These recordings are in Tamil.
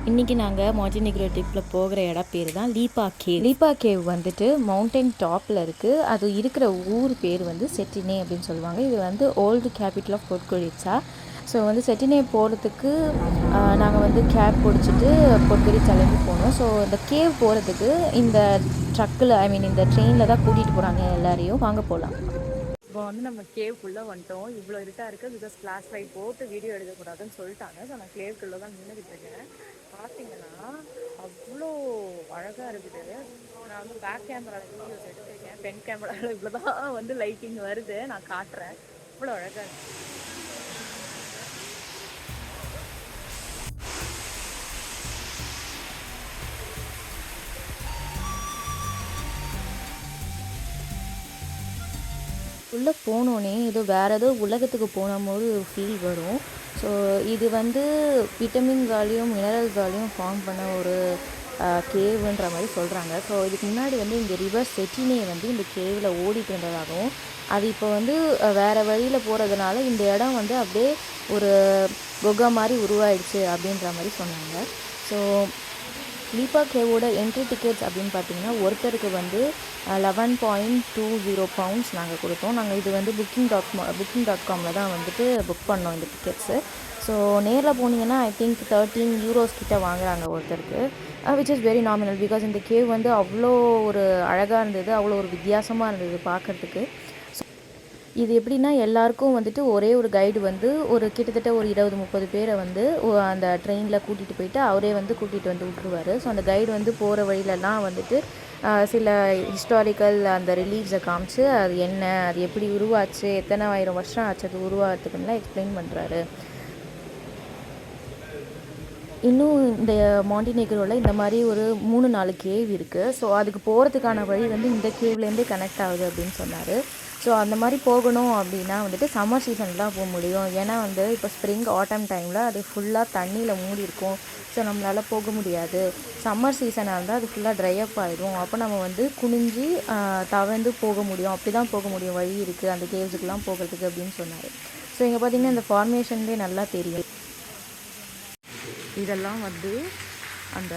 இன்றைக்கி நாங்கள் மாண்டினெக்ரோ ட்ரிப்பில் போகிற இடம் பேர் தான் லீப்பா கேவ். லீப்பா கேவ் வந்துட்டு மவுண்டன் டாப்பில் இருக்குது. அது இருக்கிற ஊர் பேர் வந்து செட்டினே அப்படின்னு சொல்லுவாங்க. இது வந்து ஓல்டு கேபிட்டல் ஆஃப் பொட்கொரிட்ஸா. ஸோ வந்து செட்டினே போகிறதுக்கு நாங்கள் வந்து கேப் பிடிச்சிட்டு பொட்கொரிட்ஸாலேருந்து போனோம். ஸோ இந்த கேவ் போகிறதுக்கு இந்த ட்ரக்கில் இந்த ட்ரெயினில் தான் கூட்டிகிட்டு போகிறாங்க எல்லாரையும். வாங்க போகலாம். இப்போ வந்து நம்ம கேவ்க்குள்ளே வந்துட்டோம். இவ்வளோ இருட்டாக இருக்குது. பிகாஸ் ஃப்ளாஷ் லைட் போட்டு வீடியோ எடுக்கக்கூடாதுன்னு சொல்லிட்டாங்க. ஸோ நான் கேவ்க்குள்ளே தான் நின்றுக்கிட்டு இருக்கேன். பார்த்தீங்கன்னா அவ்வளோ அழகாக இருக்குது. நான் வந்து பேக் கேமராவில் வீடியோஸ் எடுத்துருக்கேன். ஃப்ரண்ட் கேமராவில் இவ்வளோ தான் வந்து லைட்டிங் வருது. நான் காட்டுறேன். அவ்வளோ அழகாக இருக்குது. உள்ளே போனோடனே ஏதோ வேறு ஏதோ உலகத்துக்கு போன போது ஒரு ஃபீல் வரும். ஸோ இது வந்து விட்டமின்ஸாலையும் மினரல்ஸாலையும் ஃபார்ம் பண்ண ஒரு கேவுன்ற மாதிரி சொல்கிறாங்க. ஸோ இதுக்கு முன்னாடி வந்து இங்கே ரிவர் செட்டினே வந்து இந்த கேவில் ஓடிட்டு இருந்ததாகவும், அது இப்போ வந்து வேறு வழியில் போகிறதுனால இந்த இடம் வந்து அப்படியே ஒரு குகை மாதிரி உருவாயிடுச்சு அப்படின்ற மாதிரி சொன்னாங்க. ஸோ லீப்பா கேவோட என்ட்ரி டிக்கெட்ஸ் அப்படின்னு பார்த்தீங்கன்னா ஒருத்தருக்கு வந்து 11.20 பவுண்ட்ஸ் நாங்கள் கொடுத்தோம். நாங்கள் இது வந்து booking.com தான் வந்துட்டு புக் பண்ணோம் இந்த டிக்கெட்ஸு. ஸோ நேரில் போனீங்கன்னா ஐ திங்க் 13 யூரோஸ் கிட்ட வாங்குறாங்க ஒருத்தருக்கு, which is very nominal. Because இந்த கேவ் வந்து அவ்வளோ ஒரு அழகாக இருந்தது, அவ்வளோ ஒரு வித்தியாசமாக இருந்தது பார்க்குறதுக்கு. இது எப்படின்னா எல்லாருக்கும் வந்துட்டு ஒரே ஒரு கைடு வந்து ஒரு கிட்டத்தட்ட ஒரு 20-30 பேரை வந்து அந்த ட்ரெயினில் கூட்டிகிட்டு போயிட்டு அவரே வந்து கூட்டிகிட்டு வந்து விட்டுருவார். ஸோ அந்த கைடு வந்து போகிற வழியிலலாம் வந்துட்டு சில ஹிஸ்டாரிக்கல் அந்த ரிலீஃப்ஸை காமிச்சு அது என்ன, அது எப்படி உருவாச்சு, எத்தனை ஆயிரம் வருஷம் ஆச்சு அது உருவாகிறதுக்குலாம் எக்ஸ்பிளைன் பண்ணுறாரு. இன்னும் இந்த மாண்டினெக்ரோவில் இந்த மாதிரி ஒரு 3-4 கேவ் இருக்குது. ஸோ அதுக்கு போகிறதுக்கான வழி வந்து இந்த கேவ்லேருந்தே கனெக்ட் ஆகுது அப்படின்னு சொன்னார். ஸோ அந்த மாதிரி போகணும் அப்படின்னா வந்துட்டு சம்மர் சீசனில் தான் போக முடியும். ஏன்னா வந்து இப்போ ஸ்ப்ரிங் ஆட்டம் டைமில் அது ஃபுல்லாக தண்ணியில் மூடி இருக்கும். ஸோ நம்மளால் போக முடியாது. சம்மர் சீசனாக இருந்தால் அது ஃபுல்லாக ட்ரை அப் ஆகிடும். அப்போ நம்ம வந்து குனிஞ்சு தவழ்ந்து போக முடியும். அப்படி தான் போக முடியும், வழி இருக்குது அந்த கேவ்ஸுக்கெலாம் போகிறதுக்கு அப்படின்னு சொன்னார். ஸோ இங்கே பார்த்திங்கன்னா இந்த ஃபார்மேஷன்லேயே நல்லா தெரியும். இதெல்லாம் வந்து அந்த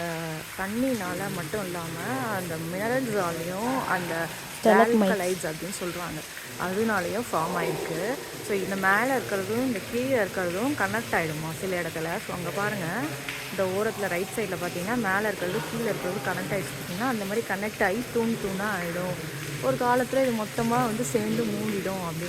தண்ணினால் மட்டும் இல்லாமல் அந்த மினரல்ஸாலையும் அந்த ஸ்டெலக்மைட்ஸ் அப்படின்னு சொல்கிறாங்க, அதனாலையும் ஃபார்ம் ஆகிருக்கு. ஸோ இந்த மேலே இருக்கிறதும் இந்த கீழே இருக்கிறதும் கனெக்ட் ஆகிடுமா சில இடத்துல. ஸோ அங்கே பாருங்கள், இந்த ஓரத்தில் ரைட் சைடில் பார்த்தீங்கன்னா மேலே இருக்கிறது கீழே இருக்கிறது கனெக்ட் ஆகிடுச்சு. பார்த்தீங்கன்னா அந்த மாதிரி கனெக்ட் ஆகி தூணாக ஆகிடும். ஒரு காலத்தில் இது மொத்தமாக வந்து சேர்ந்து மூடிடும் அப்படின்னு